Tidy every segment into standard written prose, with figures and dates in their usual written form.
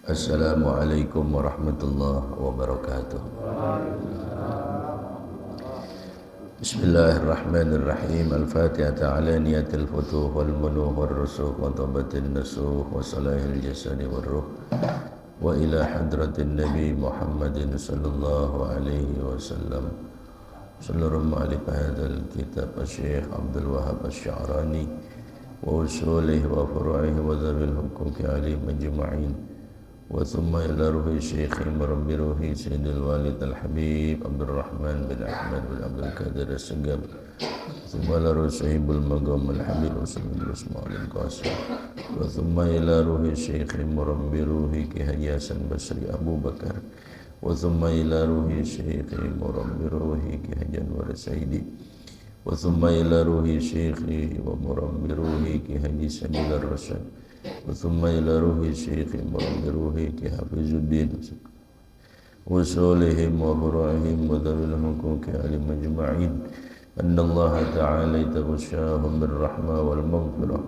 Assalamualaikum warahmatullahi wabarakatuh. Bismillahirrahmanirrahim. Al-Fatihah ala niyatil futuh wal munuh wal rusuh wa tabatin nasuh wa salahil jasadi wal ruh wa ila hadratin Nabi Muhammadin sallallahu alaihi wasallam. Seluruh ma'alif hadal kitab Syekh Abdul Wahab Asy-Sya'rani wa usulih wa furu'ih wa dhabil hukuki alim majma'in wa thumma ila ruhi syekhi marabbi ruhi Sayyidil Walid Al-Habib Abdurrahman bin Ahmad bin Abdul Qadir As-Segab thumma ila ruhi Sahibul Magam Al-Habib Rasulullah Ismail Al-Qasim wa thumma ila ruhi syekhi marabbi ruhi Ki Haji Hasan Basri Abu Bakar wa thumma ila ruhi syekhi marabbi ruhi Ki Haji Anwar Saidi wa thumma ila ruhi syekhi wa marabbi ruhi Ki Haji Sabil Ar-Rasyad wa thumma ila ruhi syekhi marabbi ruhi Ki Hafizuddin usulihim wa furu'ihim wa dhawil hukuki alim majma'in anna Allah ta'ala yataghashahum birrahma wal maghfirah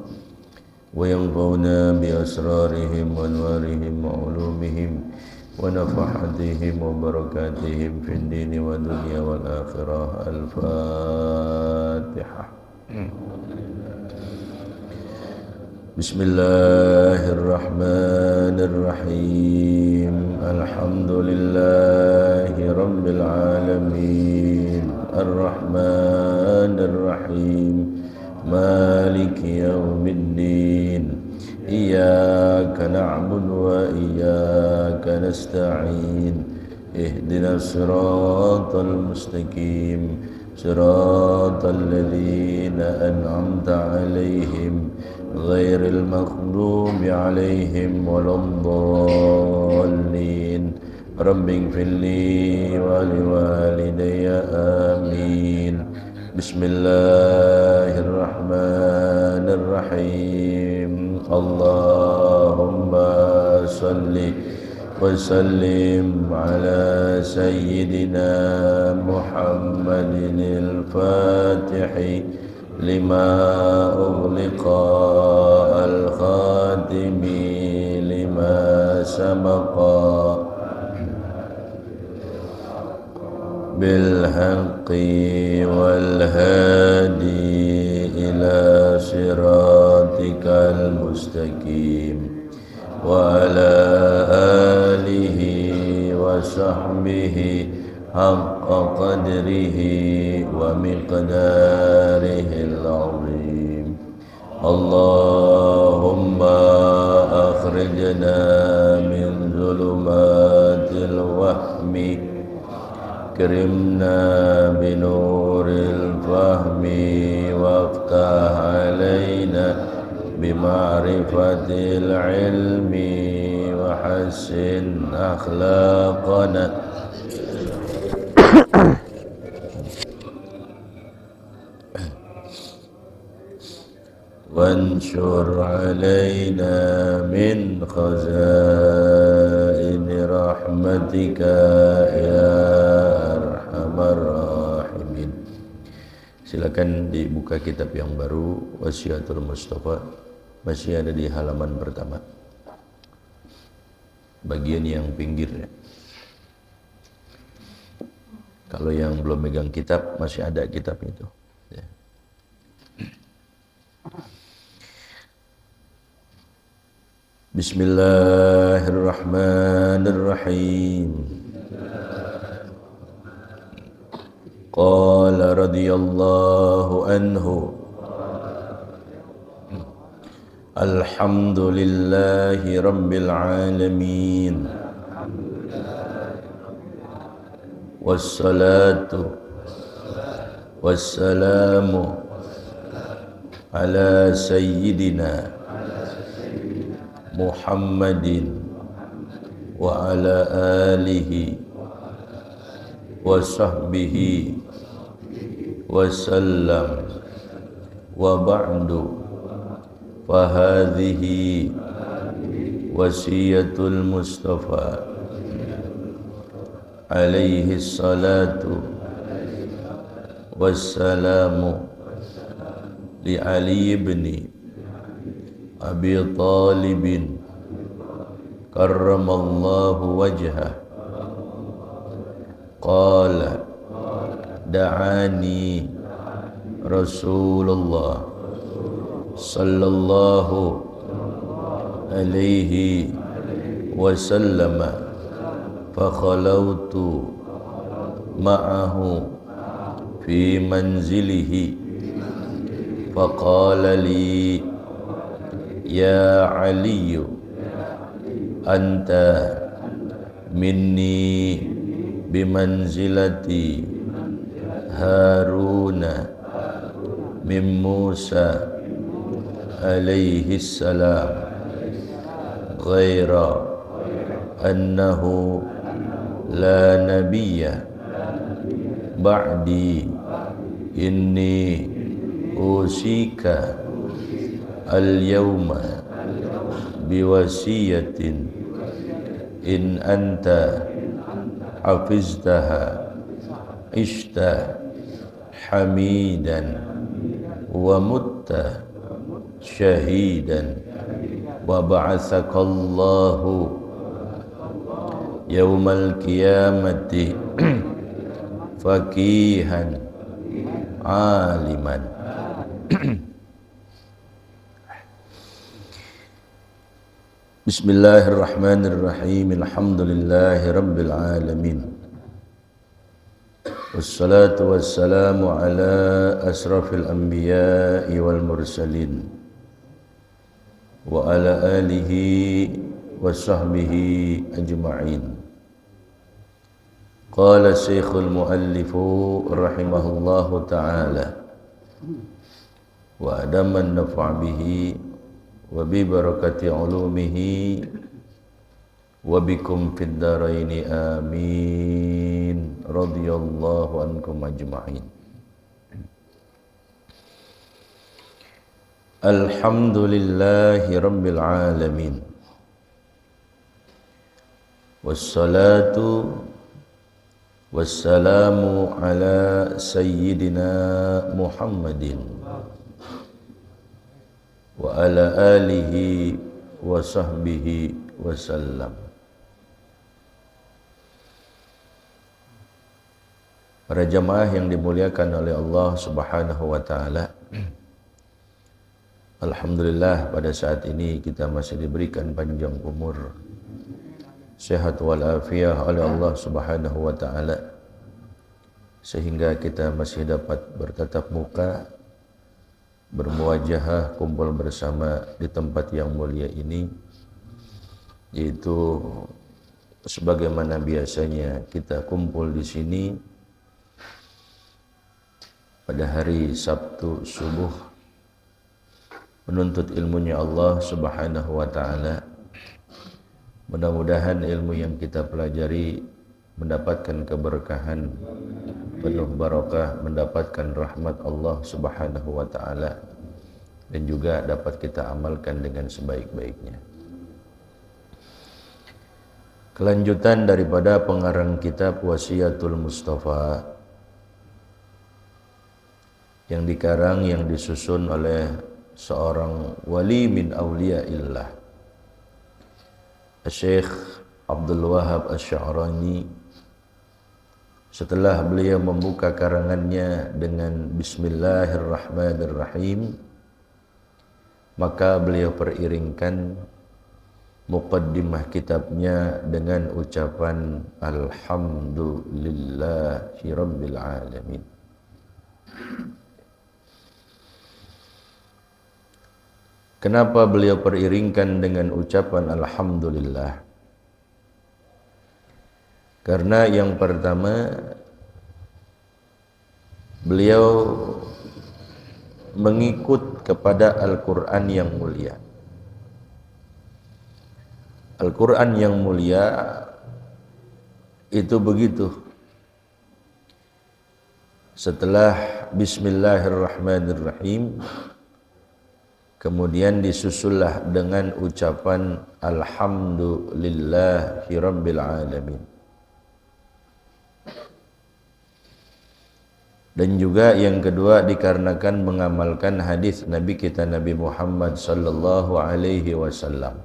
wa yanfa'una bi asrarihim wa anwarihim wa ulumihim wa nafahatihim wa barakatihim fid dini wa dunya wal akhirah. Al-Fatihah. Bismillahirrahmanirrahim. Alhamdulillahi rabbil alamin. Ar-Rahmanir-Rahim. Maliki yaumiddin. Iyyaka na'budu wa iyyaka nasta'in. Ihdinas siratal mustaqim. Siratal ladzina an'amta 'alaihim ghairil maghdubi 'alaihim waladdallin. Rabbighfirli wa liwalidayya amin. Bismillahirrahmanirrahim. Allahumma salli wa sallim ala sayyidina Muhammadin al-Fatihi lima ughliqa al-khatimi lima sabaqa bil haqqi wal hadi ila siratikal mustaqim wa ala alihi wa sahbihi haqqa qadrihi wa miqdarihi al-azim. Allahumma akhrijna min zulumatil wahmi akrimna binuril fahmi waftah alaina bima'rifatil ilmi wa hassin akhlaqana wansur alaina min khazaini rahmatika ya arhamar rahimin. Silakan dibuka kitab yang baru, Wasiatul Mustafa, masih ada di halaman pertama, bagian yang pinggirnya. Kalau yang belum megang kitab, masih ada kitab itu ya. Bismillahirrahmanirrahim. Qala radhiyallahu anhu. Alhamdulillahi rabbil alamin. Wassalatu wassalamu ala sayyidina Muhammadin wa ala alihi wa sahbihi wa sallam wa ba'du fa hadhihi wasiyatul Mustafa alaihi salatu wassalamu li Ali ibn Abi Talib karramallahu wajhah qala da'ani Rasulullah sallallahu alaihi wasallam fakhalautu ma'ahu fi manzilihi faqala li ya Ali anta minni bimanzilati Haruna min Musa alaihi salam ghaira annahu la nabiyya ba'di inni usika al-yawma biwasiyatin in anta hafiztaha ishta hamidan wa mutta syahidan wa ba'athakallahu yawmal qiyamati faqihan aliman. Bismillahirrahmanirrahim. Alhamdulillahi rabbil alamin. Wassalatu wassalamu ala asrafil anbiya'i wal mursalin wa ala alihi wa sahbihi ajma'in. Qala Syekhul Muallifu rahimahullahu ta'ala wa adaman nafa' bihi wa bi barakati ulumihi wa bikum fid dharaini amin radhiyallahu ankum ajma'in. Alhamdulillahi rabbil alamin wassalatu wassalamu ala sayyidina Muhammadin wa ala alihi wa sahbihi wasallam. Para jamaah yang dimuliakan oleh Allah Subhanahu wa taala, alhamdulillah pada saat ini kita masih diberikan panjang umur, sehat walafiat oleh Allah Subhanahu wa taala, sehingga kita masih dapat bertatap muka, bermuwajahah, kumpul bersama di tempat yang mulia ini, yaitu sebagaimana biasanya kita kumpul di sini pada hari Sabtu subuh menuntut ilmunya Allah Subhanahu wa taala. Mudah-mudahan ilmu yang kita pelajari mendapatkan keberkahan, penuh barakah, mendapatkan rahmat Allah Subhanahu wa taala, dan juga dapat kita amalkan dengan sebaik-baiknya. Kelanjutan daripada pengarang kitab Wasiyatul Mustafa yang dikarang, yang disusun oleh seorang wali min awliyaillah, Syekh Abdul Wahab Asy-Sya'rani. Setelah beliau membuka karangannya dengan Bismillahirrahmanirrahim, maka beliau periringkan muqaddimah kitabnya dengan ucapan Alhamdulillahi Rabbil Alamin. Kenapa beliau periringkan dengan ucapan Alhamdulillah? Karena yang pertama, beliau mengikut kepada Al-Quran yang mulia. Al-Quran yang mulia itu begitu. Setelah Bismillahirrahmanirrahim, kemudian disusullah dengan ucapan Alhamdulillahi Rabbil Alamin. Dan juga yang kedua dikarenakan mengamalkan hadis Nabi kita Nabi Muhammad sallallahu alaihi wasallam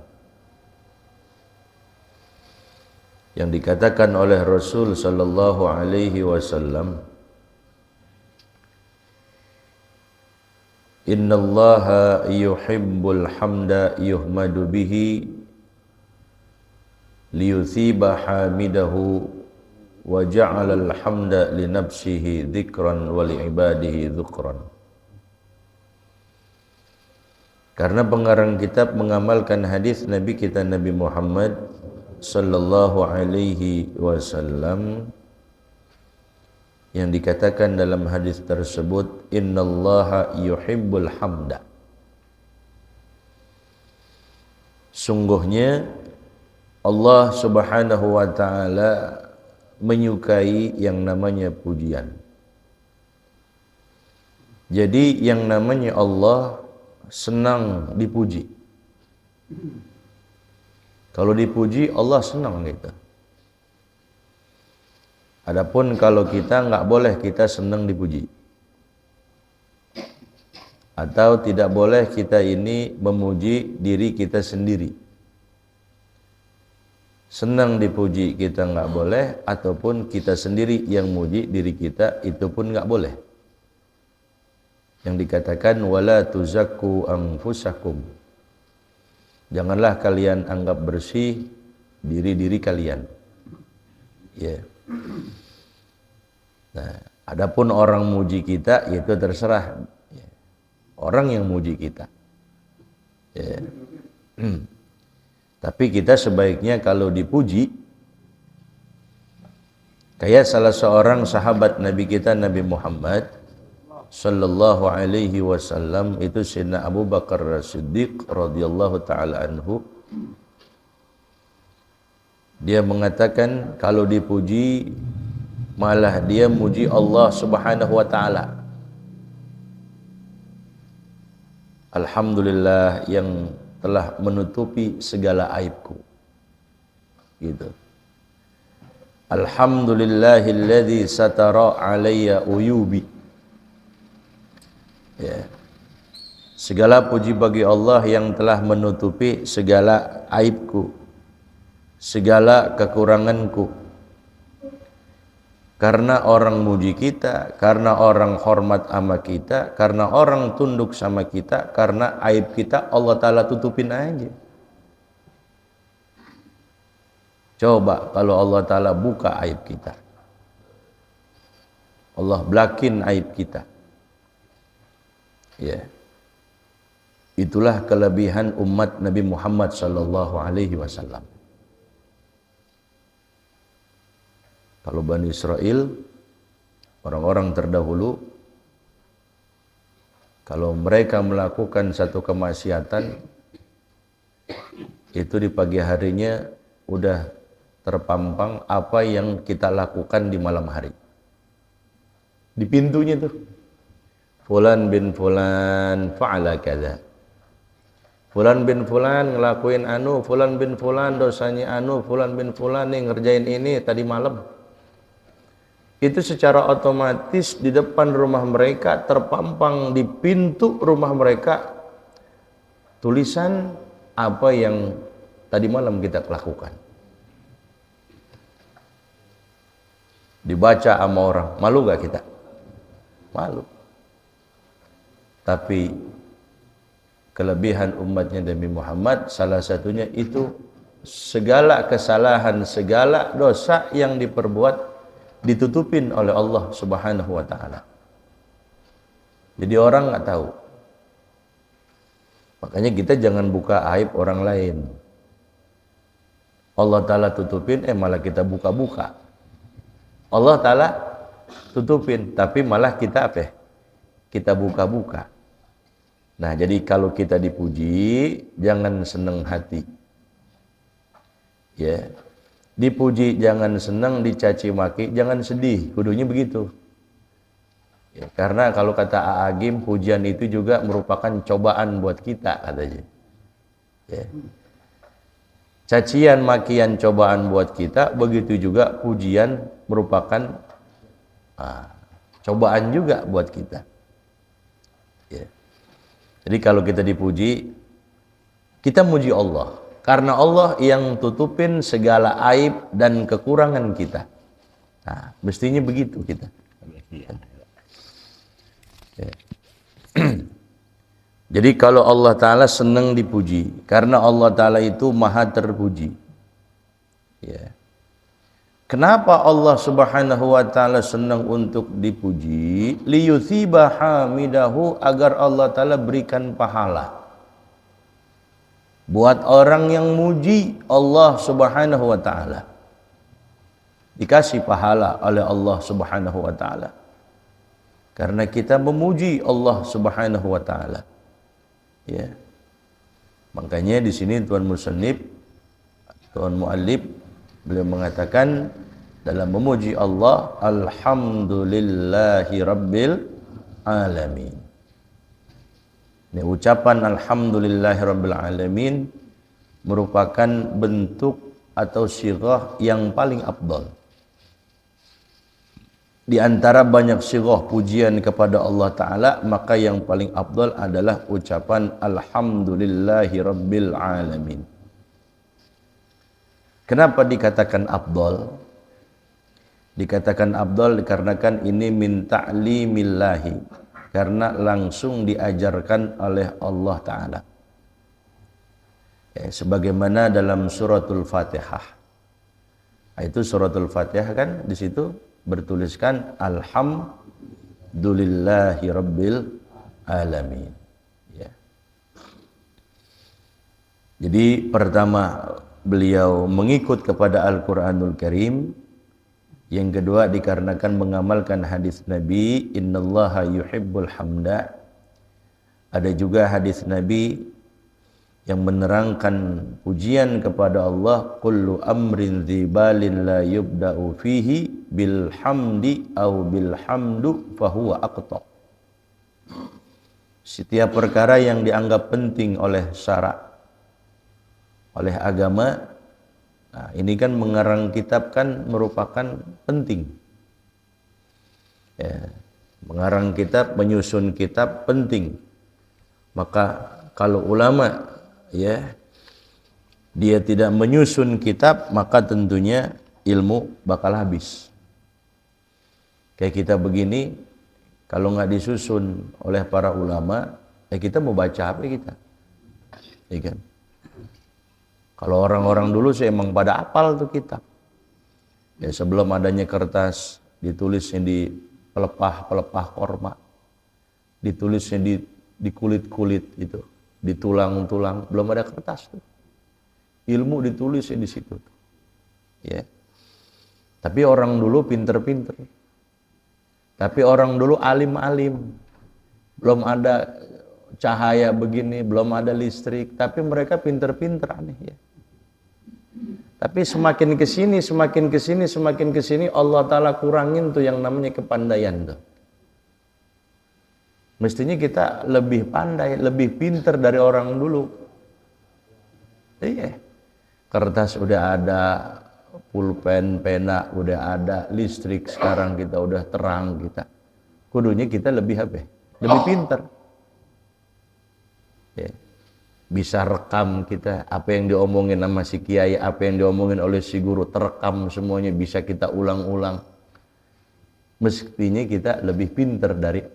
yang dikatakan oleh Rasul sallallahu alaihi wasallam, innallaha yuhibbul hamda yuhmadu bihi liyuthiba hamidahu wa ja'ala al-hamda li nafsihi dzikran wa li ibadihi dzukran. Karena pengarang kitab mengamalkan hadis Nabi kita Nabi Muhammad sallallahu alaihi wasallam yang dikatakan dalam hadis tersebut, innallaha yuhibbul hamda. Sungguhnya Allah Subhanahu wa taala menyukai yang namanya pujian. Jadi yang namanya Allah senang dipuji. Kalau dipuji Allah senang gitu. Adapun kalau kita nggak boleh kita senang dipuji. Atau tidak boleh kita ini memuji diri kita sendiri. Senang dipuji kita nggak boleh, ataupun kita sendiri yang muji diri kita itu pun nggak boleh. Yang dikatakan wala tuzakku anfusakum. Janganlah kalian anggap bersih diri-diri kalian. Ya. Nah, adapun orang muji kita itu terserah. Ya. Orang yang muji kita. Ya. Tapi kita sebaiknya kalau dipuji, kayak salah seorang sahabat Nabi kita Nabi Muhammad sallallahu alaihi wasallam, itu Sayyidina Abu Bakar As-Siddiq radhiyallahu taala anhu. Dia mengatakan kalau dipuji malah dia muji Allah Subhanahu wa taala. Alhamdulillah yang telah menutupi segala aibku. Gitu. Alhamdulillahilladzi satara alayya uyubi. Ya. Segala puji bagi Allah yang telah menutupi segala aibku, segala kekuranganku. Karena orang muji kita, karena orang hormat sama kita, karena orang tunduk sama kita, karena aib kita Allah Ta'ala tutupin aja. Coba kalau Allah Ta'ala buka aib kita, Allah belakin aib kita. Ya. Itulah kelebihan umat Nabi Muhammad sallallahu alaihi wasallam. Kalau Bani Israel, orang-orang terdahulu, kalau mereka melakukan satu kemaksiatan, itu di pagi harinya udah terpampang apa yang kita lakukan di malam hari. Di pintunya tuh. Fulan bin Fulan fa'ala kadza. Fulan bin Fulan ngelakuin anu, Fulan bin Fulan dosanya anu, Fulan bin Fulan nih ngerjain ini tadi malam. Itu secara otomatis di depan rumah mereka, terpampang di pintu rumah mereka tulisan apa yang tadi malam kita lakukan. Dibaca sama orang, malu gak kita? Malu. Tapi kelebihan umatnya Nabi Muhammad salah satunya itu segala kesalahan, segala dosa yang diperbuat ditutupin oleh Allah Subhanahu wa taala. Jadi orang nggak tahu. Makanya kita jangan buka aib orang lain. Allah Ta'ala tutupin, malah kita buka-buka. Allah Ta'ala tutupin, tapi malah kita apa? Kita buka-buka. Nah, jadi kalau kita dipuji, jangan senang hati. Ya. Dipuji jangan senang, dicaci maki jangan sedih. Kudunya begitu. Ya, karena kalau kata A'agim, pujian itu juga merupakan cobaan buat kita katanya. Ya. Cacian makian cobaan buat kita, begitu juga pujian merupakan cobaan juga buat kita. Ya. Jadi kalau kita dipuji, kita muji Allah. Karena Allah yang tutupin segala aib dan kekurangan kita. Nah, mestinya begitu kita. Ya. Jadi kalau Allah Ta'ala senang dipuji, karena Allah Ta'ala itu maha terpuji. Ya. Kenapa Allah Subhanahu wa Ta'ala senang untuk dipuji? Liyuthiba hamidahu, agar Allah Ta'ala berikan pahala buat orang yang muji Allah Subhanahu wa Ta'ala. Dikasih pahala oleh Allah Subhanahu wa Ta'ala karena kita memuji Allah Subhanahu wa Ta'ala. Ya. Makanya di sini Tuan Musannif, Tuan Muallif, beliau mengatakan dalam memuji Allah, alhamdulillahi rabbil alamin. Ini ucapan alhamdulillahi rabbil alamin merupakan bentuk atau sighah yang paling afdal. Di antara banyak sighah pujian kepada Allah Ta'ala, maka yang paling afdal adalah ucapan alhamdulillahi rabbil alamin. Kenapa dikatakan afdal? Dikatakan afdal dikarenakan ini min ta'limillahi, karena langsung diajarkan oleh Allah Ta'ala. Ya, sebagaimana dalam suratul Fatihah. Itu suratul Fatihah kan di situ bertuliskan alhamdulillahi rabbil alamin. Ya. Jadi pertama beliau mengikut kepada Al-Quranul Karim. Yang kedua dikarenakan mengamalkan hadis Nabi, innallaha yuhibbul hamda. Ada juga hadis Nabi yang menerangkan pujian kepada Allah, kullu amrin dzibalin la yubda'u fihi bil hamdi au bil hamdu fahuwa aqta. Setiap perkara yang dianggap penting oleh syara, oleh agama, nah, ini kan mengarang kitab kan merupakan penting. Ya, mengarang kitab, menyusun kitab penting. Maka kalau ulama ya dia tidak menyusun kitab, maka tentunya ilmu bakal habis. Kayak kita begini, kalau nggak disusun oleh para ulama, ya kita mau baca apa kita? Ya kan? Kalau orang-orang dulu sih emang pada apal tuh kitab. Ya sebelum adanya kertas, ditulisnya di pelepah-pelepah korma, ditulisnya di kulit-kulit itu, di tulang-tulang, belum ada kertas tuh. Ilmu ditulisnya di situ. Ya. Tapi orang dulu pinter-pinter. Tapi orang dulu alim-alim. Belum ada cahaya begini, belum ada listrik, tapi mereka pinter-pinter aneh ya. Tapi semakin kesini Allah Ta'ala kurangin tuh yang namanya kepandaian tuh. Mestinya kita lebih pandai, lebih pinter dari orang dulu. Iya. Kertas udah ada, pulpen, pena udah ada, listrik sekarang kita udah terang kita. Kudunya kita lebih apa? Lebih pinter. Ya. Bisa rekam kita apa yang diomongin sama si kiai, apa yang diomongin oleh si guru, terekam semuanya, bisa kita ulang-ulang. Mestinya kita lebih pinter dari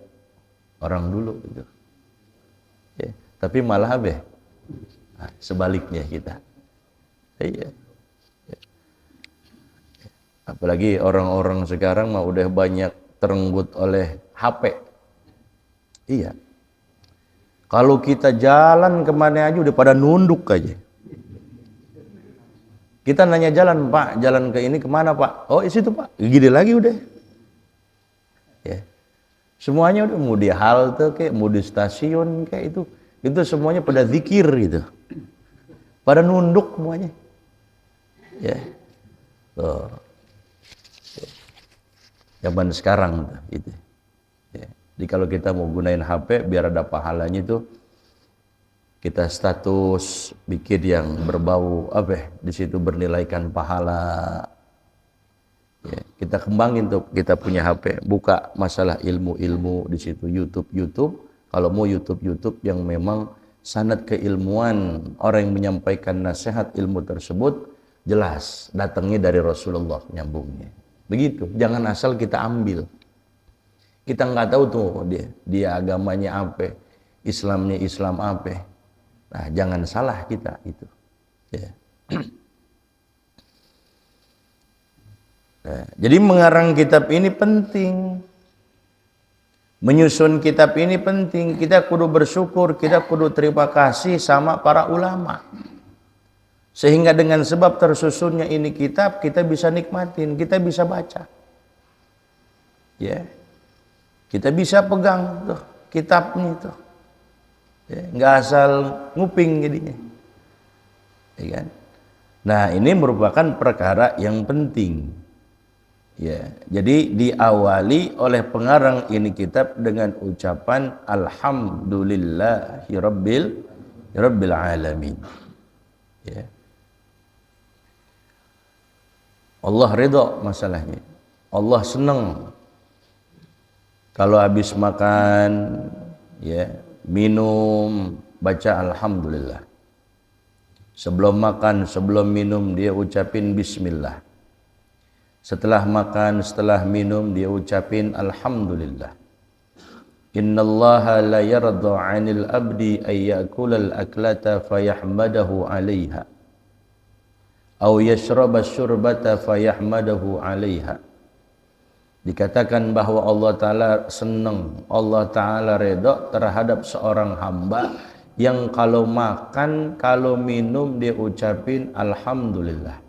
orang dulu gitu. Ya. Tapi malah apa? Nah, sebaliknya kita. Iya. Ya. Apalagi orang-orang sekarang mah udah banyak terenggut oleh HP. Iya. Kalau kita jalan kemana aja udah pada nunduk aja. Kita nanya jalan, Pak, jalan ke ini kemana Pak? Oh situ Pak, gini lagi udah. Ya. Semuanya udah, mau di halte kayak, mau di stasiun kayak itu semuanya pada zikir gitu. Pada nunduk semuanya. Ya. Tuh. Zaman sekarang gitu. Ya. Jadi kalau kita mau gunain HP biar ada pahalanya itu, kita status bikin yang berbau apa? Di situ bernilaikan pahala. Ya, kita kembangin tuh, kita punya HP, buka masalah ilmu-ilmu di situ, YouTube. Kalau mau YouTube yang memang sanad keilmuan orang yang menyampaikan nasihat ilmu tersebut jelas datangnya dari Rasulullah nyambungnya. Begitu, jangan asal kita ambil. Kita nggak tahu tuh dia agamanya apa, Islamnya Islam apa. Nah, jangan salah kita itu. Ya. Nah, jadi mengarang kitab ini penting. Menyusun kitab ini penting. Kita kudu bersyukur, kita kudu terima kasih sama para ulama. Sehingga dengan sebab tersusunnya ini kitab, kita bisa nikmatin, kita bisa baca. Ya. Kita bisa pegang tuh kitabnya itu. Ya, nggak asal nguping jadinya. Ya kan? Nah, ini merupakan perkara yang penting. Ya, jadi diawali oleh pengarang ini kitab dengan ucapan Alhamdulillahirabbil alamin. Ya. Allah ridha masalahnya. Allah senang kalau habis makan, ya, minum, baca alhamdulillah. Sebelum makan, sebelum minum dia ucapin bismillah. Setelah makan, setelah minum dia ucapin alhamdulillah. Innallaha la yarda 'anil abdi ay ya'kulal aklata fayahmadahu 'alaiha aw yashraba syurbata fayahmadahu 'alaiha. Dikatakan bahwa Allah Ta'ala senang, Allah Ta'ala redha terhadap seorang hamba yang kalau makan, kalau minum dia ucapin alhamdulillah.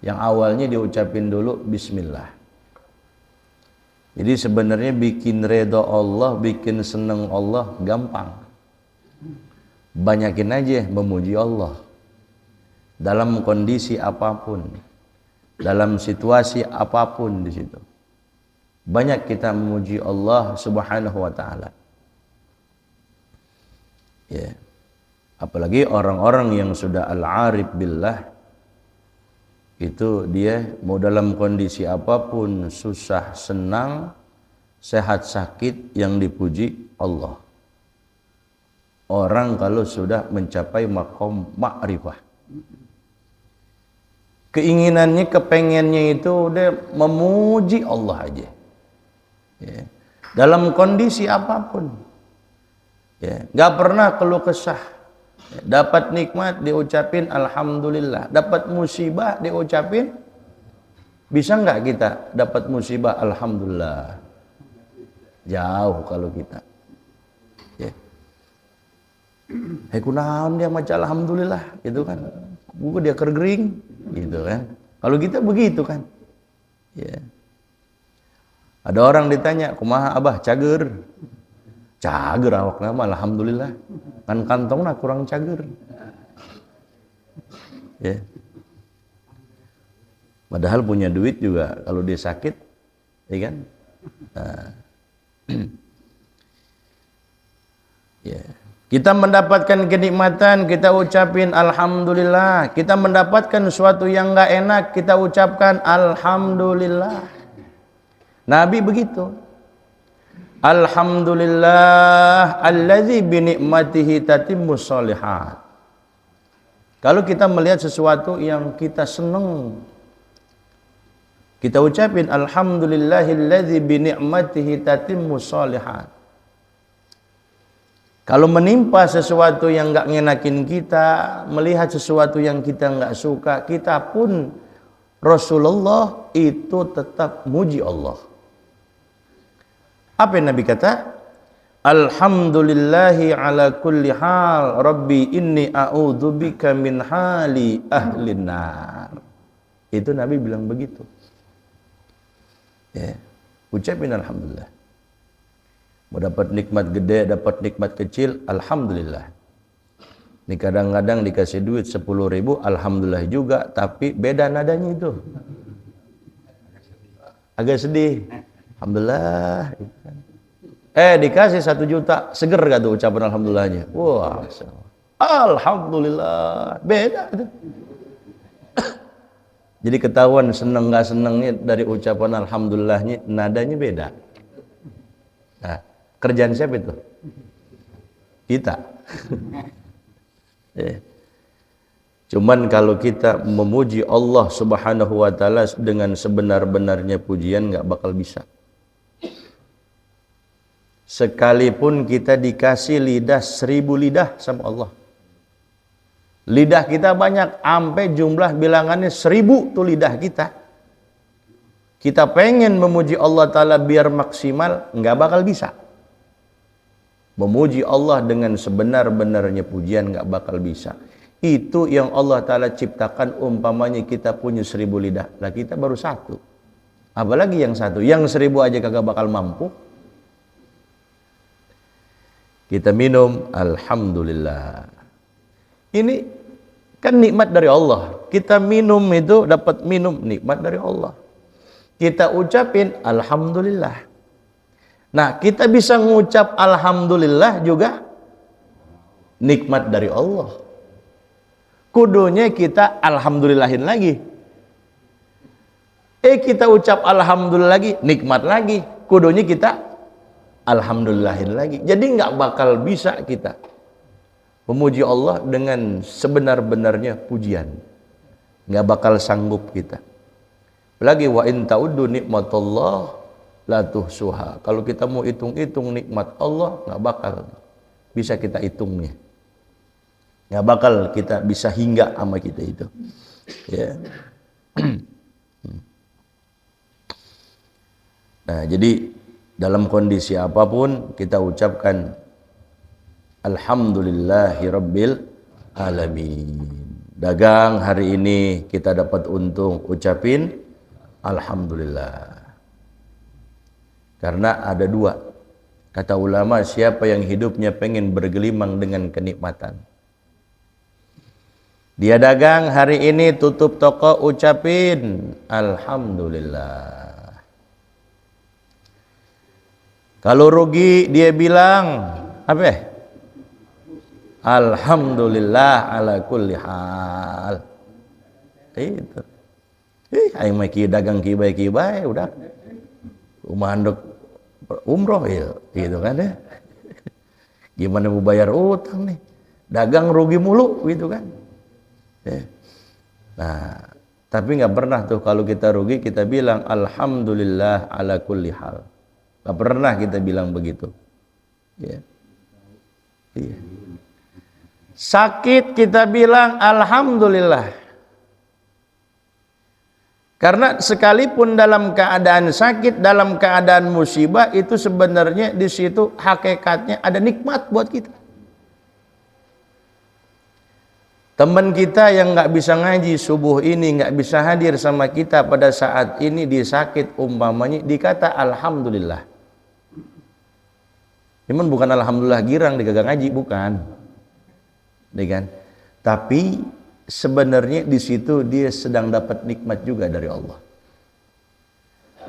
Yang awalnya diucapin dulu bismillah. Jadi sebenarnya bikin redha Allah, bikin senang Allah gampang. Banyakin aja memuji Allah dalam kondisi apapun, dalam situasi apapun di situ. Banyak kita memuji Allah Subhanahu wa taala. Ya. Apalagi orang-orang yang sudah al-arif billah, itu dia mau dalam kondisi apapun, susah, senang, sehat, sakit, yang dipuji Allah. Orang kalau sudah mencapai maqam ma'rifah, keinginannya, kepengennya itu udah memuji Allah aja. Ya. Dalam kondisi apapun. Ya. Gak pernah keluh kesah. Dapat nikmat diucapin alhamdulillah, dapat musibah diucapin. Bisa nggak kita dapat musibah alhamdulillah? Jauh kalau kita. Ya. Kunaon dia maca alhamdulillah gitu kan. Gua dia kergering gitu kan. Kalau kita begitu kan. Ya. Ada orang ditanya, "Kumaha Abah cager?" Cager awak nama alhamdulillah. Kan kantongna kurang cager. Ya. Padahal punya duit juga kalau dia sakit, ya kan? Nah. Ya. Kita mendapatkan kenikmatan, kita ucapin alhamdulillah. Kita mendapatkan sesuatu yang enggak enak, kita ucapkan alhamdulillah. Nabi begitu. Alhamdulillah allazi bi ni'matihi tatimmus shalihat. Kalau kita melihat sesuatu yang kita senang, kita ucapin alhamdulillahillazi bi ni'matihi tatimmus shalihat. Kalau menimpa sesuatu yang enggak ngenakin kita, melihat sesuatu yang kita enggak suka, kita pun Rasulullah itu tetap muji Allah. Apa yang Nabi kata? Alhamdulillahi ala kulli hal, Rabbi inni a'udzubika min hali ahlin nar. Itu Nabi bilang begitu. Ya, ucapin alhamdulillah. Mau dapat nikmat gede, dapat nikmat kecil, alhamdulillah. Ini kadang-kadang dikasih duit 10.000, alhamdulillah juga, tapi beda nadanya itu. Agak sedih. Alhamdulillah. Dikasih 1 juta, seger gak tuh ucapan alhamdulillahnya? Wah, alhamdulillah, beda itu. Jadi ketahuan seneng gak senengnya dari ucapan alhamdulillahnya, nadanya beda. Nah, kerjaan siapa itu? kita. Ya. Cuman kalau kita memuji Allah Subhanahu wa taala dengan sebenar-benarnya pujian nggak bakal bisa. Sekalipun kita dikasih lidah 1000 lidah sama Allah. Lidah kita banyak, sampai jumlah bilangannya 1000 tuh lidah kita. Kita pengen memuji Allah taala biar maksimal, nggak bakal bisa. Memuji Allah dengan sebenar-benarnya pujian nggak bakal bisa. Itu yang Allah Ta'ala ciptakan, umpamanya kita punya 1000 lidah. Lah kita baru 1. Apalagi yang 1. Yang 1000 aja kagak bakal mampu. Kita minum, Alhamdulillah. Ini kan nikmat dari Allah. Kita minum itu dapat minum, nikmat dari Allah. Kita ucapin, Alhamdulillah. Nah, kita bisa ngucap Alhamdulillah juga nikmat dari Allah. Kudunya kita alhamdulillahin lagi. Kita ucap alhamdulillah lagi, nikmat lagi. Kudunya kita alhamdulillahin lagi. Jadi nggak bakal bisa kita memuji Allah dengan sebenar-benarnya pujian. Nggak bakal sanggup kita. Lagi wa in ta'uddu nikmatullah la tuhsuha. Kalau kita mau hitung-hitung nikmat Allah, nggak bakal bisa kita hitungnya. Nggak bakal kita bisa hingga sama kita itu. Ya. Nah, jadi dalam kondisi apapun kita ucapkan Alhamdulillahirabbil alamin. Dagang hari ini kita dapat untung, ucapin Alhamdulillah. Karena ada 2. Kata ulama, siapa yang hidupnya pengen bergelimang dengan kenikmatan, dia dagang hari ini, tutup toko, ucapin Alhamdulillah. Kalau rugi dia bilang apa? Alhamdulillah ala kulli hal. Itu. Aing mah dagang kibai udah. Umanduk umroh ya, gitu kan ya. Gimana mau bayar utang nih? Dagang rugi mulu gitu kan. Nah, tapi nggak pernah tuh kalau kita rugi kita bilang Alhamdulillah ala kulli hal. Nggak pernah kita bilang begitu. Ya. Iya. Sakit kita bilang Alhamdulillah. Karena sekalipun dalam keadaan sakit, dalam keadaan musibah, itu sebenarnya di situ hakikatnya ada nikmat buat kita. Teman kita yang nggak bisa ngaji subuh ini, nggak bisa hadir sama kita pada saat ini, dia sakit umpamanya, dikata Alhamdulillah. Cuman bukan Alhamdulillah girang dikagak ngaji, bukan. Kan? Tapi sebenarnya di situ dia sedang dapat nikmat juga dari Allah.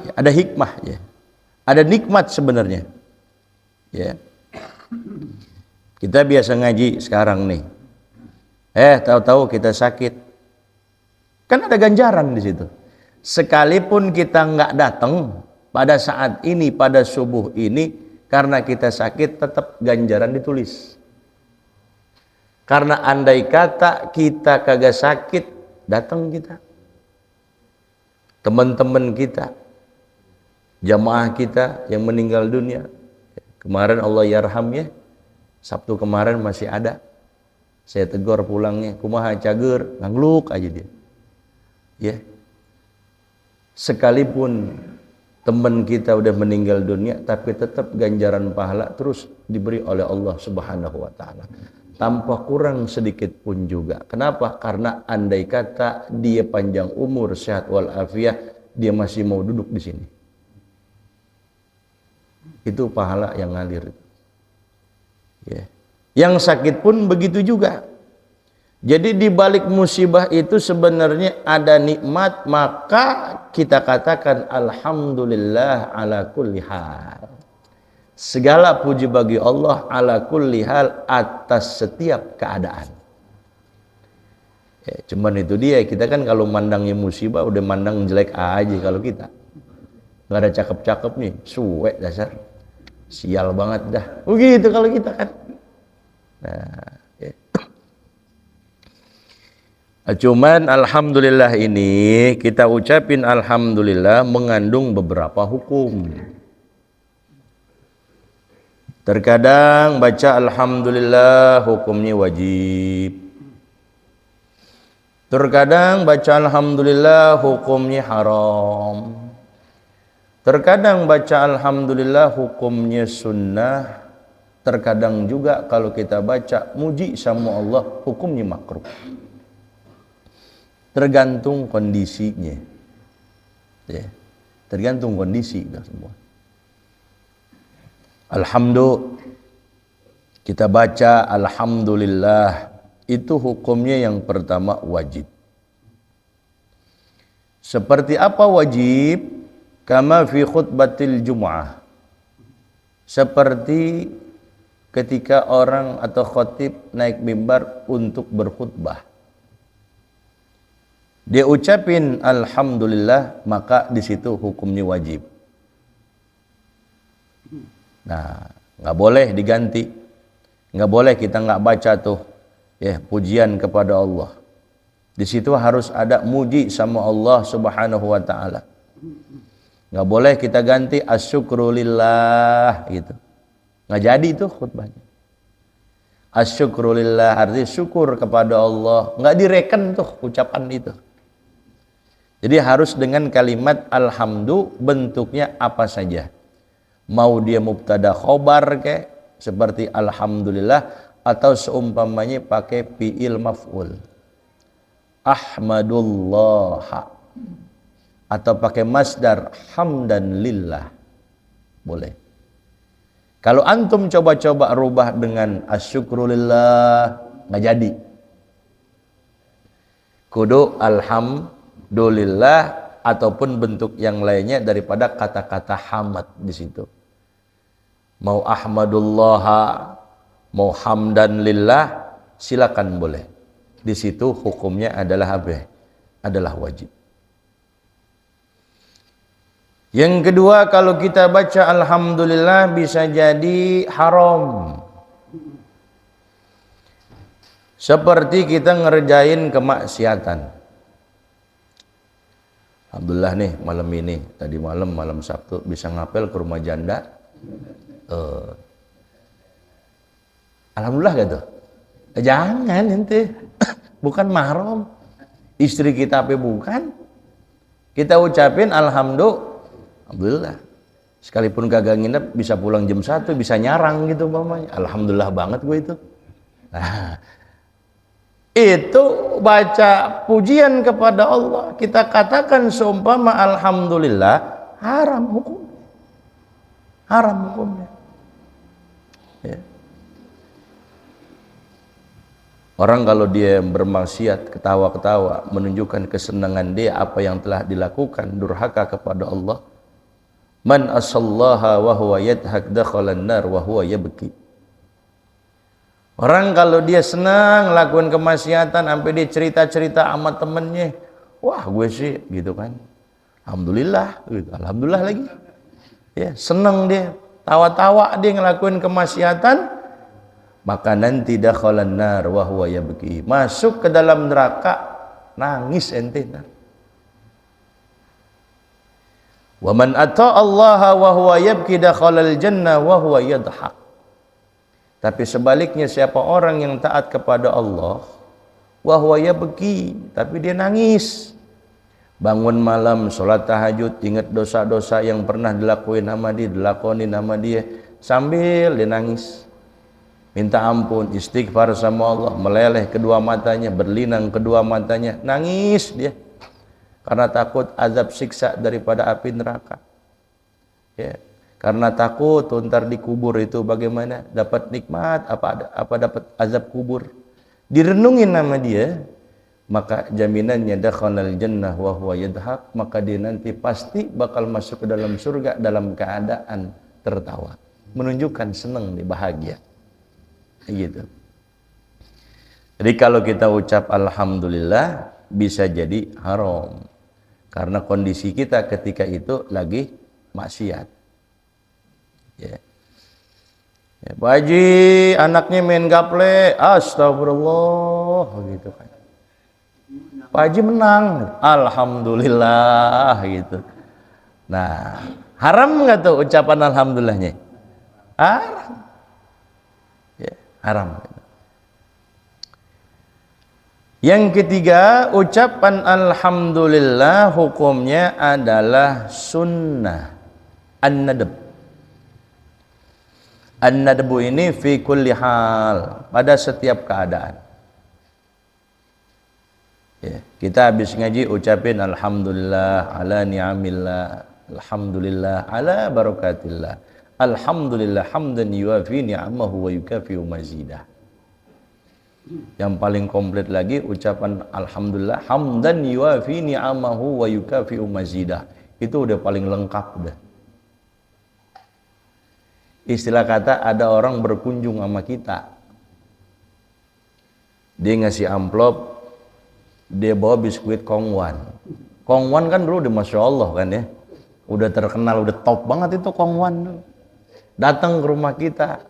Ya, ada hikmah ya. Ada nikmat sebenarnya. Ya. Kita biasa ngaji sekarang nih. Tahu-tahu kita sakit. Kan ada ganjaran di situ. Sekalipun kita nggak datang pada saat ini, pada subuh ini, karena kita sakit, tetap ganjaran ditulis. Karena andai kata kita kagak sakit, datang kita. Teman-teman kita, jamaah kita yang meninggal dunia. Kemarin Allah yarham ya, Sabtu kemarin masih ada. Saya tegur pulangnya, kumaha cager, ngangluk aja dia. Ya. Sekalipun teman kita udah meninggal dunia, tapi tetap ganjaran pahala terus diberi oleh Allah Subhanahu wa taala. Tanpa kurang sedikit pun juga. Kenapa? Karena andai kata dia panjang umur, sehat walafiat, dia masih mau duduk di sini. Itu pahala yang ngalir. Ya. Yang sakit pun begitu juga. Jadi di balik musibah itu sebenarnya ada nikmat, maka kita katakan Alhamdulillah ala kulli hal. Segala puji bagi Allah ala kulli hal, atas setiap keadaan. Ya, cuman itu dia, kita kan kalau mandangnya musibah udah mandang jelek aja kalau kita. Nggak ada cakep-cakep nih, suwek dasar. Sial banget dah. Begitu kalau kita kan. Nah, ya. Cuman alhamdulillah ini kita ucapin alhamdulillah mengandung beberapa hukum. Terkadang baca alhamdulillah hukumnya wajib. Terkadang baca alhamdulillah hukumnya haram. Terkadang baca alhamdulillah hukumnya sunnah. Terkadang juga kalau kita baca muji sama Allah hukumnya makruh. Tergantung kondisinya. Ya. Tergantung kondisi kita semua. Alhamdulillah. Kita baca alhamdulillah. Itu hukumnya yang pertama wajib. Seperti apa wajib? Kama fi khutbatil Jum'ah. Seperti ketika orang atau khatib naik mimbar untuk berkhutbah. Dia ucapin alhamdulillah, maka di situ hukumnya wajib. Nah, nggak boleh diganti. Nggak boleh kita nggak baca tuh ya pujian kepada Allah. Di situ harus ada muji sama Allah Subhanahu wa taala. Nggak boleh kita ganti asyukrulillah gitu. Nggak jadi itu khutbahnya. Asyukrulillah artinya syukur kepada Allah. Nggak direken tuh ucapan itu. Jadi harus dengan kalimat alhamdulillah, bentuknya apa saja. Mau dia mubtada khobar kayak seperti alhamdulillah, atau seumpamanya pakai fi'il maf'ul. Ahmadullah, atau pakai masdar hamdan lillah. Boleh. Kalau antum coba-coba rubah dengan asyukrulillah, nggak jadi. Kudu alhamdulillah ataupun bentuk yang lainnya daripada kata-kata hamad di situ. Mau ahmadullah, mau hamdan lillah, silakan boleh. Di situ hukumnya adalah apa? Adalah wajib. Yang kedua, kalau kita baca alhamdulillah bisa jadi haram. Seperti kita ngerjain kemaksiatan. Alhamdulillah nih malam ini, tadi malam Sabtu bisa ngapel ke rumah janda. Alhamdulillah gitu. Jangan ente, bukan mahram. Istri kita apa bukan? Kita ucapin alhamdulillah. Sekalipun kagak nginep bisa pulang jam 1, bisa nyarang gitu mamanya. Alhamdulillah banget gue itu. Nah, itu baca pujian kepada Allah, kita katakan seumpama alhamdulillah, haram hukumnya. Haram hukumnya. Ya. Orang kalau dia bermaksiat, ketawa-ketawa, menunjukkan kesenangan dia apa yang telah dilakukan, durhaka kepada Allah. Man asallaha wa huwa yadhak dakhalan nar wa huwa yabki. Orang kalau dia senang lakukan kemaksiatan sampai dia cerita-cerita sama temennya, wah gue sih gitu kan, alhamdulillah, gitu. Alhamdulillah lagi, ya senang dia, tawa-tawa dia ngelakuin kemaksiatan, maka nanti dakhalan nar wa huwa yabki, masuk ke dalam neraka nangis ente. Wa man ata Allah wa huwa yabki dakhalal jannah wa huwa yadhak. Tapi sebaliknya siapa orang yang taat kepada Allah, wahwa yabki, tapi dia nangis. Bangun malam, sholat tahajud, ingat dosa-dosa yang pernah dilakuin sama dia, dilakonin sama dia, sambil dia nangis. Minta ampun, istighfar sama Allah, meleleh kedua matanya, berlinang kedua matanya, nangis dia. Karena takut azab siksa daripada api neraka. Ya. Karena takut ntar dikubur itu bagaimana, dapat nikmat apa dapat azab kubur. Direnungin nama dia, maka jaminannya dakhalal jannah wa huwa yadhak, maka dia nanti pasti bakal masuk ke dalam surga dalam keadaan tertawa, menunjukkan senang nih, bahagia. Gitu. Jadi kalau kita ucap alhamdulillah bisa jadi haram karena kondisi kita ketika itu lagi maksiat. Ya. Ya, Pak Haji anaknya main gaple, astagfirullah gitu kan. Pak Haji menang, alhamdulillah gitu. Nah, haram nggak tuh ucapan alhamdulillahnya? Haram. Ya, haram. Yang ketiga, ucapan alhamdulillah hukumnya adalah sunnah. An-nadab. An-nadbu ini fi kulli hal, pada setiap keadaan. Ya, kita habis ngaji ucapin alhamdulillah ala ni'amillah, alhamdulillah ala barakatillah, alhamdulillah hamdan yuafi ni'amahu wa yukafi'u mazidah. Yang paling komplit lagi ucapan alhamdulillah hamdan yuafi ni'amahu wa yukafi'u mazidah. Itu udah paling lengkap udah. Istilah kata ada orang berkunjung sama kita, dia ngasih amplop, dia bawa biskuit Kongwan. Kongwan kan dulu udah Masya Allah kan ya, udah terkenal, udah top banget itu Kongwan. Datang ke rumah kita,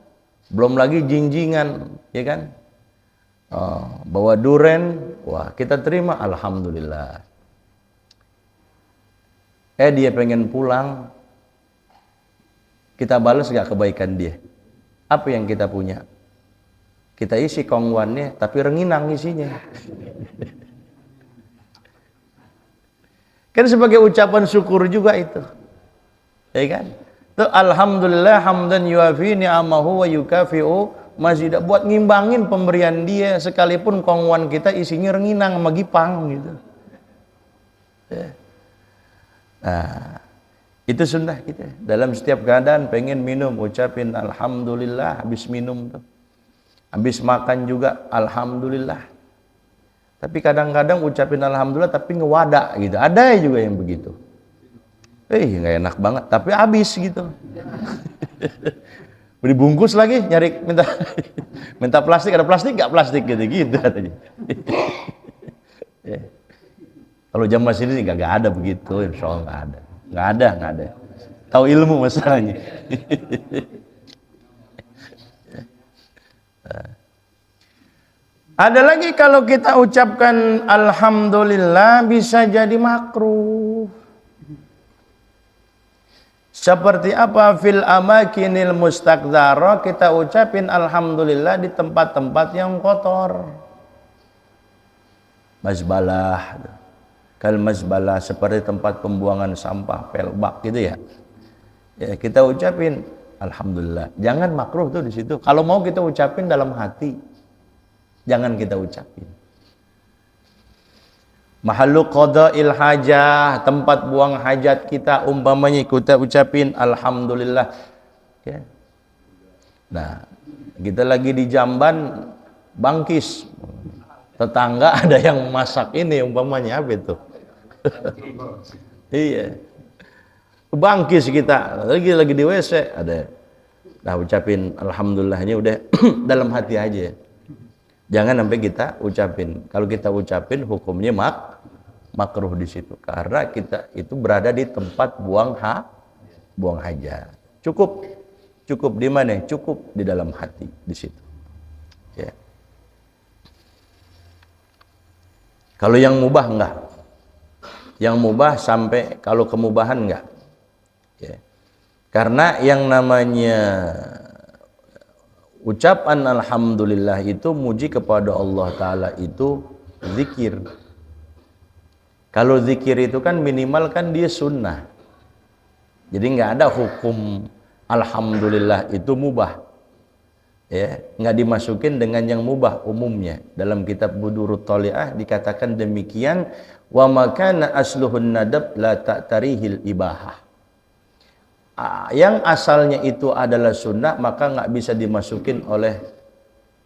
belum lagi jinjingan, ya kan? Bawa duren, wah kita terima, alhamdulillah. Dia pengen pulang, kita balas gak kebaikan dia? Apa yang kita punya? Kita isi kongwannya, tapi renginang isinya. Kan sebagai ucapan syukur juga itu, ya kan? Tuh alhamdulillah hamdan yuafi ni'amahu wa yukafi'u mazidah, buat ngimbangin pemberian dia, sekalipun kongwan kita isinya renginang sama gipang gitu. Ya. Nah, itu sunnah kita. Dalam setiap keadaan pengen minum, ucapin alhamdulillah habis minum tuh. Habis makan juga alhamdulillah. Tapi kadang-kadang ucapin alhamdulillah tapi ngewadak gitu. Ada juga yang begitu. Nggak enak banget, tapi habis gitu. Dibungkus lagi, nyari minta plastik, ada plastik nggak plastik gitu katanya. Ya. Kalau zaman sini nggak ada begitu, insya Allah nggak ada. Nggak ada. Tahu ilmu masalahnya. Ada lagi kalau kita ucapkan alhamdulillah bisa jadi makruh. Seperti apa? Fil amakinil mustakdzara, kita ucapin alhamdulillah di tempat-tempat yang kotor. Mazbalah. Kal mazbalah, seperti tempat pembuangan sampah, pelbak gitu ya. Ya, kita ucapin alhamdulillah. Jangan makruh tuh di situ. Kalau mau kita ucapin dalam hati. Jangan kita ucapin. Mahallu qada'il hajah, tempat buang hajat kita, umpamanya kita ucapin alhamdulillah. Ya. Nah, kita lagi di Jamban, Bangkis. Tetangga ada yang masak ini, umpamanya apa itu? Iya. Bangkis kita, lagi di WC ada. Nah, ucapin alhamdulillahnya udah dalam hati aja. Jangan sampai kita ucapin. Kalau kita ucapin hukumnya makruh di situ, karena kita itu berada di tempat buang hajat. Cukup di mana? Cukup di dalam hati di situ. Ya. Kalau yang mubah enggak. Yang mubah sampai, kalau kemubahan enggak. Ya. Karena yang namanya ucapan alhamdulillah itu muji kepada Allah Ta'ala itu zikir. Kalau zikir itu kan minimal kan dia sunnah. Jadi nggak ada hukum alhamdulillah itu mubah. Ya, nggak dimasukin dengan yang mubah umumnya. Dalam kitab Budurut Thali'ah dikatakan demikian, wa makana asluhun nadab la ta'tarihil ibahah. Yang asalnya itu adalah sunnah, maka nggak bisa dimasukin oleh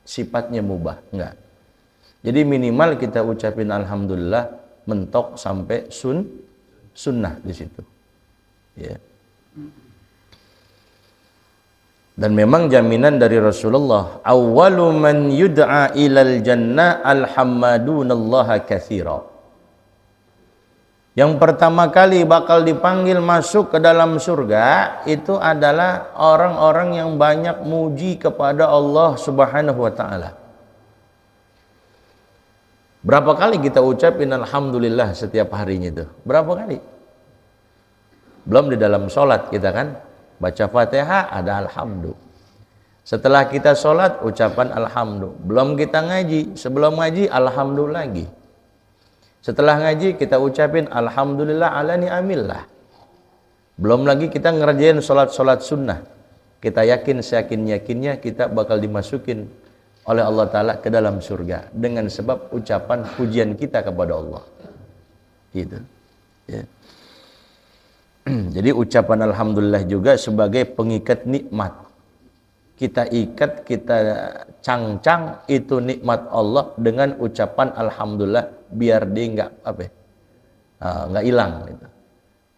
sifatnya mubah, nggak. Jadi minimal kita ucapin alhamdulillah mentok sampai sunnah di situ. Ya. Dan memang jaminan dari Rasulullah, awwalu man yud'a ilal jannah alhammadunallaha katsira. Yang pertama kali bakal dipanggil masuk ke dalam surga itu adalah orang-orang yang banyak muji kepada Allah Subhanahu wa taala. Berapa kali kita ucapin alhamdulillah setiap harinya itu? Berapa kali? Belum di dalam sholat kita kan baca Fatihah ada alhamdulillah. Setelah kita sholat ucapan alhamdulillah. Belum kita ngaji, sebelum ngaji alhamdulillah lagi. Setelah ngaji kita ucapin alhamdulillah ala ni'amillah. Belum lagi kita ngerjain sholat sunnah. Kita yakin seyakin-yakinnya kita bakal dimasukin oleh Allah Ta'ala ke dalam surga dengan sebab ucapan pujian kita kepada Allah. Gitu. Ya. Jadi ucapan alhamdulillah juga sebagai pengikat nikmat. Kita ikat, kita cangcang itu nikmat Allah dengan ucapan alhamdulillah biar dia nggak hilang gitu.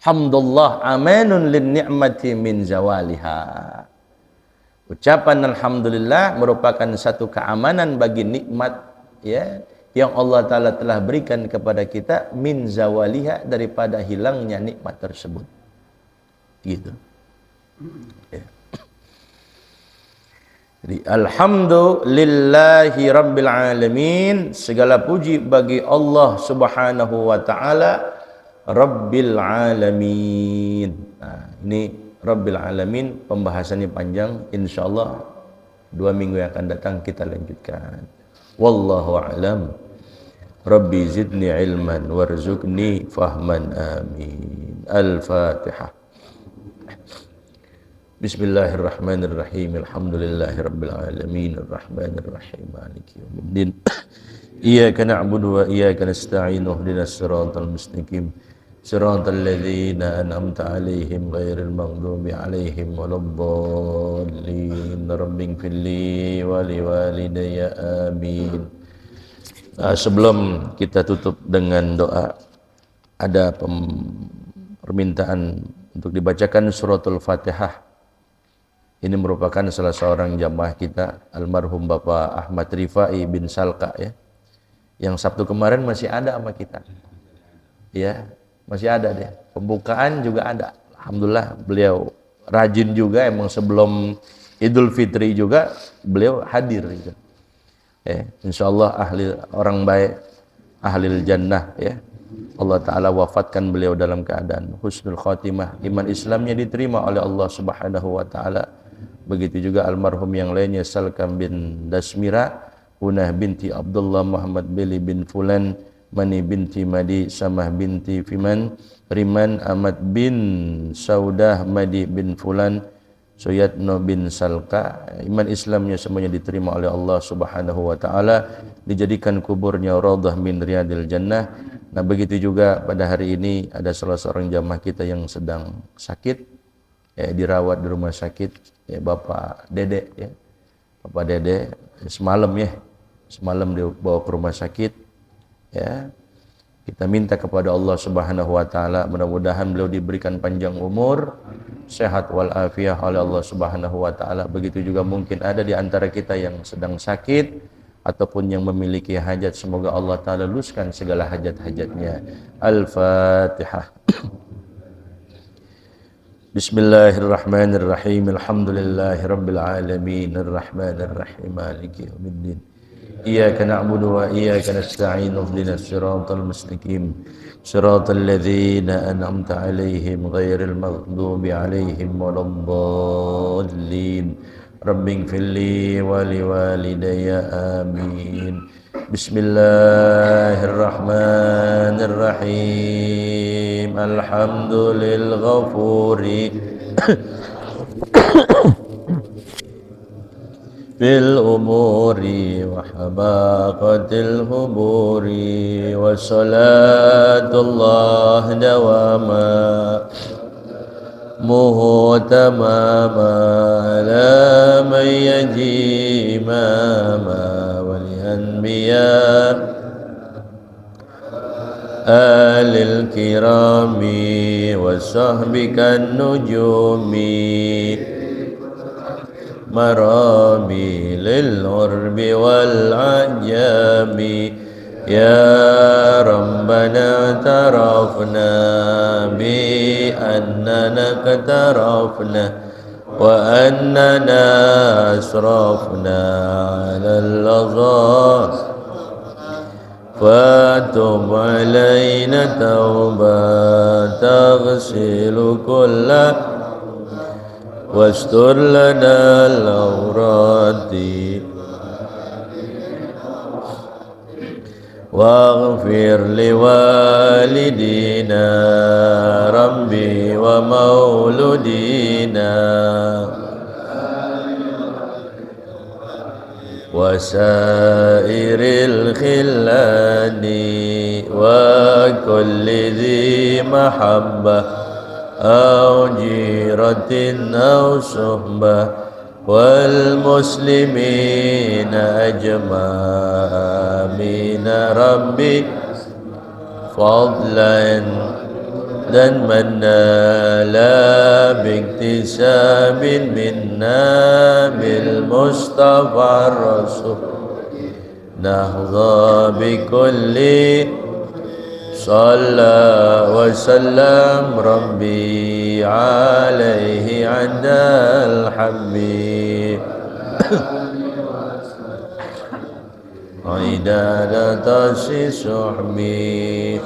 Hamdulillah amanun lin ni'mati min zawaliha. Ucapan alhamdulillah merupakan satu keamanan bagi nikmat ya yang Allah Ta'ala telah berikan kepada kita min zawaliha daripada hilangnya nikmat tersebut. Gitu. Ya. Jadi alhamdulillahi rabbil alamin, segala puji bagi Allah Subhanahu wa taala rabbil alamin. Nah, ini rabbil alamin pembahasannya panjang, insyaallah 2 minggu yang akan datang kita lanjutkan. Wallahu a'lam. Rabbi zidni ilman warzuqni fahman amin. Al-Fatihah. Bismillahirrahmanirrahim. Alhamdulillahirabbil alamin arrahmanirrahim maliki yaumiddin. Iyyaka na'budu wa iyyaka nasta'in ihdinas siratal mustaqim siratal ladzina an'amta 'alaihim ghairil maghdubi 'alaihim waladdallin. Rabbighfirli wa liwalidayya amin. Sebelum kita tutup dengan doa, ada permintaan untuk dibacakan suratul Fatihah. Ini merupakan salah seorang jamaah kita, almarhum Bapak Ahmad Rifai bin Salka ya. Yang Sabtu kemarin masih ada sama kita. Ya, masih ada dia. Pembukaan juga ada. Alhamdulillah beliau rajin juga, emang sebelum Idul Fitri juga beliau hadir gitu. Insyaallah ahli orang baik, ahlil jannah ya. Allah Ta'ala wafatkan beliau dalam keadaan husnul khatimah, iman Islamnya diterima oleh Allah Subhanahu wa Ta'ala. Begitu juga almarhum yang lainnya, Salkam bin Dasmira, Unah binti Abdullah, Muhammad Beli bin Fulan, Mani binti Madi, Samah binti Fiman, Riman Ahmad bin Saudah, Madi bin Fulan, Suyatno bin Salka. Iman Islamnya semuanya diterima oleh Allah Subhanahu wa Ta'ala, dijadikan kuburnya raudhah min riyadil jannah. Nah begitu juga pada hari ini ada salah seorang jamaah kita yang sedang sakit, dirawat di rumah sakit, Bapak Dede ya. Bapak Dede semalam dibawa ke rumah sakit ya. Kita minta kepada Allah Subhanahu wa Ta'ala, mudah-mudahan beliau diberikan panjang umur, sehat walafiat oleh Allah Subhanahu wa Ta'ala. Begitu juga mungkin ada di antara kita yang sedang sakit ataupun yang memiliki hajat, semoga Allah Ta'ala luluskan segala hajat-hajatnya. Al-Fatihah. Bismillahirrahmanirrahim. Alhamdulillahi rabbil alamin arrahmanirrahim maliki yaumiddin. Iyyaka na'budu wa iyyaka nasta'in ihdinas siratal mustaqim siratal ladzina an'amta 'alaihim ghairil maghdubi 'alaihim waladdallin. Rabbighfirli wa liwalidayya amin. Bismillahirrahmanirrahim. Alhamdulil ghafuri bil umuri wa habaqatil huburi wa salatullah dawama muhtamama la man yaji imama wal anbiya alil kirami wa sahbikan nujumi marami lil urbi wal ajami يا ربنا اعترفنا بأننا اقترفنا وأننا أسرفنا على اللظى فتب علينا توبة تغسل كل واستر لنا العورات واغفر لوالدينا ربي ومولودينا وسائر الخلان وكل ذي محبة أو جيرة أو صحبة والمسلمين أجمعين ربي فضلا منا لا باكتساب منا بالمصطفى الرسول نهضى بكل صلى وسلم ربي عليه عند الحبيب عداد صحبي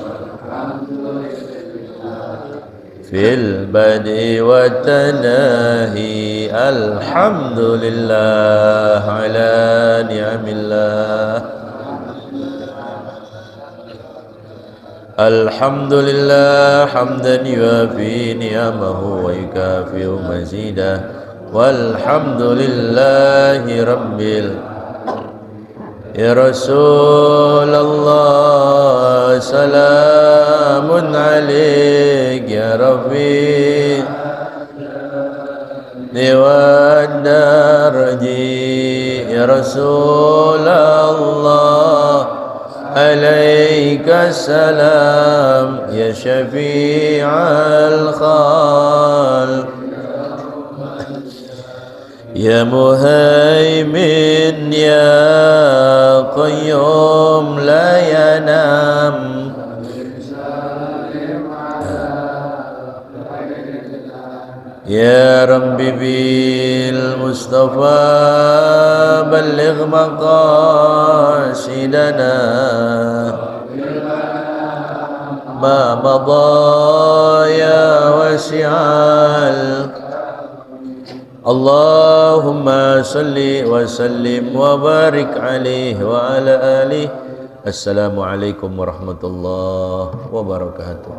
في البدء والتناهي الحمد لله على نعم الله الحمد لله حمدا يوافي نعمه ويكافئ مزيده والحمد لله رب يا رسول الله سلام عليك يا ربي والدرجي يا رسول الله عليك السلام يا شفيع الخلق يا مهيمن يا قيوم لا ينام يا ربي بالمصطفى بلغ مقاصدنا ما مضى يا واسع اللهم صل وسلم وبارك عليه وعلى آله. Assalamualaikum warahmatullahi wabarakatuh.